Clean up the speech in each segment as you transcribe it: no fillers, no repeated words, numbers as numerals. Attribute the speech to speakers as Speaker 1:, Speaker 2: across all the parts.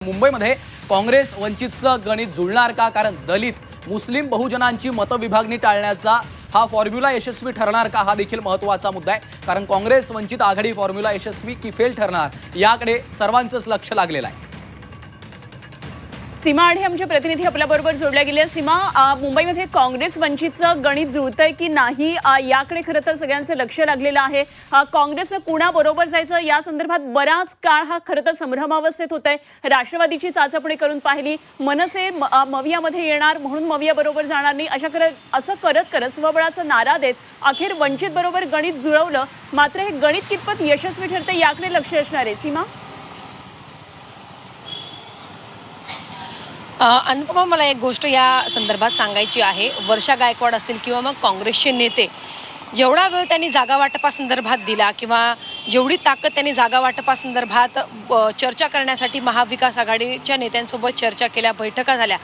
Speaker 1: मुंबईमध्ये काँग्रेस वंचितचं गणित जुळणार का? कारण दलित मुस्लिम बहुजनांची मतविभागणी टाळण्याचा हा फॉर्म्युला यशस्वी ठरणार का? हा देखील महत्त्वाचा मुद्दा आहे. कारण काँग्रेस वंचित आघाडी फॉर्म्युला यशस्वी की फेल ठरणार याकडे सर्वांचंच लक्ष लागलेलं आहे.
Speaker 2: सीमा आढे आमचे प्रतिनिधी आपल्याबरोबर जोडल्या गेले. सीमा, मुंबईमध्ये काँग्रेस वंचितचं गणित जुळतंय की नाही याकडे खरं तर सगळ्यांचं लक्ष लागलेलं आहे. काँग्रेसनं कुणाबरोबर जायचं या संदर्भात बराच काळ हा खरं तर संभ्रमावस्थेत होतंय. राष्ट्रवादीची चाचपणी करून पाहिली, मनसे मवियामध्ये येणार म्हणून मवियाबरोबर जाणार नाही असं करत करत स्वबळाचा नारा देत अखेर वंचित बरोबर गणित जुळवलं. मात्र हे गणित कितपत यशस्वी ठरते याकडे लक्ष असणार आहे. सीमा,
Speaker 3: अनुपमा, मला एक गोष्ट या संदर्भात सांगायची आहे. वर्षा गायकवाड असतील किंवा मग काँग्रेसचे नेते, जेवढा वेळ त्यांनी जागा वाटपासंदर्भात दिला किंवा जेवढी ताकद त्यांनी जागा वाटपासंदर्भात चर्चा करण्यासाठी महाविकास आघाडीच्या नेत्यांसोबत चर्चा केल्या, बैठका झाल्या,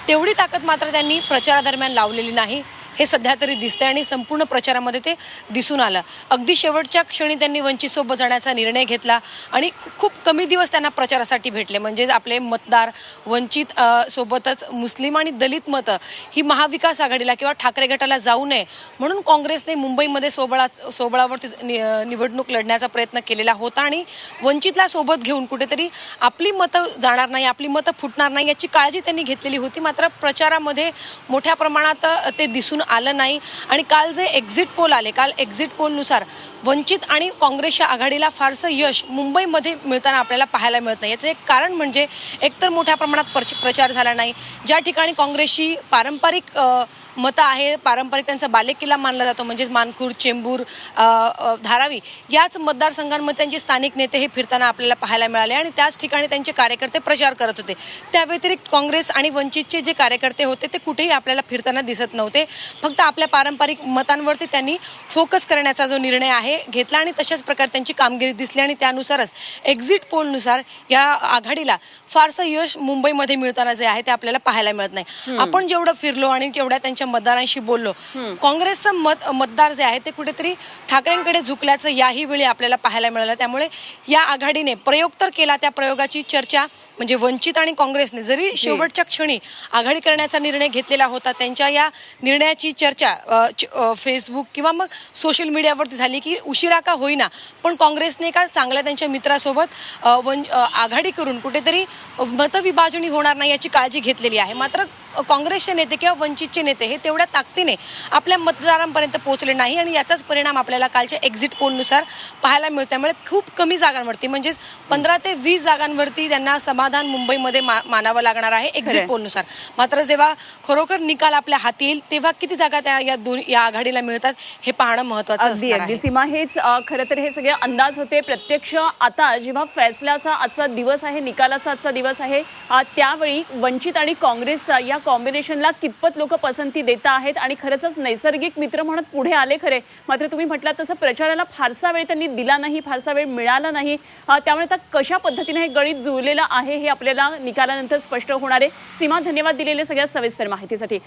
Speaker 3: तेवढी ताकद मात्र त्यांनी प्रचारादरम्यान लावलेली नाही. हे सध्या तरी दिसतंय आणि संपूर्ण प्रचारामध्ये ते दिसून आलं. अगदी शेवटच्या क्षणी त्यांनी वंचितसोबत जाण्याचा निर्णय घेतला आणि खूप कमी दिवस त्यांना प्रचारासाठी भेटले. म्हणजे आपले मतदार वंचित सोबतच मुस्लिम आणि दलित मतं ही महाविकास आघाडीला किंवा ठाकरे गटाला जाऊ नये म्हणून काँग्रेसने मुंबईमध्ये सोबळावरती निवडणूक लढण्याचा प्रयत्न केलेला होता आणि वंचितला सोबत घेऊन कुठेतरी आपली मतं जाणार नाही, आपली मतं फुटणार नाही याची काळजी त्यांनी घेतलेली होती. मात्र प्रचारामध्ये मोठ्या प्रमाणात ते दिसून आलं नाही. आणि काल जे एक्झिट पोल आले, काल एक्झिट पोलनुसार वंचित आणि काँग्रेसच्या आघाडीला फारसं यश मुंबईमध्ये मिळताना आपल्याला पाहायला मिळत नाही. याचं एक कारण म्हणजे एकतर मोठ्या प्रमाणात प्रचार झाला नाही. ज्या ठिकाणी काँग्रेसची पारंपरिक मतं आहे, पारंपरिक त्यांचा बालेकिल्ला मानला जातो म्हणजेच मानखुर्द, चेंबूर, धारावी याच मतदारसंघांमध्ये त्यांचे स्थानिक नेते हे फिरताना आपल्याला पाहायला मिळाले आणि त्याच ठिकाणी त्यांचे कार्यकर्ते प्रचार करत होते. त्या व्यतिरिक्त काँग्रेस आणि वंचितचे जे कार्यकर्ते होते ते कुठेही आपल्याला फिरताना दिसत नव्हते. फक्त आपल्या पारंपरिक मतांवरती त्यांनी फोकस करण्याचा जो निर्णय आहे घेतला आणि तशाच प्रकारे त्यांची कामगिरी दिसली आणि त्यानुसारच एक्झिट पोलनुसार या आघाडीला फारसं यश मुंबईमध्ये मिळताना जे आहे ते आपल्याला पाहायला मिळत नाही. आपण जेवढं फिरलो आणि जेवढ्या त्यांच्या मतदारांशी बोललो, काँग्रेसचं मतदार जे आहे ते कुठेतरी ठाकरेंकडे झुकल्याचं याही वेळी आपल्याला पाहायला मिळालं. त्यामुळे या आघाडीने प्रयोग तर केला, त्या प्रयोगाची चर्चा म्हणजे वंचित आणि काँग्रेसने जरी शेवटच्या क्षणी आघाडी करण्याचा निर्णय घेतलेला होता, त्यांच्या या निर्णयाची चर्चा फेसबुक किंवा मग सोशल मीडियावरती झाली की उशिरा का होईना पण काँग्रेसने एका चांगल्या त्यांच्या मित्रासोबत आघाडी करून कुठेतरी मतविभाजनी होणार नाही याची काळजी घेतलेली आहे. मात्र काँग्रेसचे नेते किंवा वंचितचे नेते हे तेवढ्या ताकदीने आपल्या मतदारांपर्यंत पोहोचले नाही आणि याचाच परिणाम आपल्याला कालच्या एक्झिट पोलनुसार पाहायला मिळतो. त्यामुळे खूप कमी जागांवरती म्हणजेच 15 ते 20 जागांवरती त्यांना समाधान मुंबईमध्ये मानावं लागणार आहे एक्झिट पोलनुसार. मात्र जेव्हा खरोखर निकाल आपल्या हाती येईल तेव्हा किती जागा त्या या आघाडीला मिळतात हे पाहणं महत्त्वाचं असणार आहे.
Speaker 2: सीमा, हेच खरं तर हे सगळे अंदाज होते. प्रत्यक्ष आता जेव्हा फैसल्याचा आजचा दिवस आहे, निकालाचा आजचा दिवस आहे, त्यावेळी वंचित आणि काँग्रेस या कॉम्बिनेशनला कितपत लोक पसंती देत आहेत आणि खरंच नैसर्गिक मित्र म्हणत पुढे आले खरे. मात्र तुम्ही म्हटलात तसं प्रचाराला फारसा वेळ त्यांनी दिला नाही, फारसा वेळ मिळाला नाही. त्यामुळे आता कशा पद्धतीने हे गणित जुळलेलं आहे हे आपल्याला निकालानंतर स्पष्ट होणार आहे. सीमा, धन्यवाद दिलेल्या सगळ्या सविस्तर माहितीसाठी.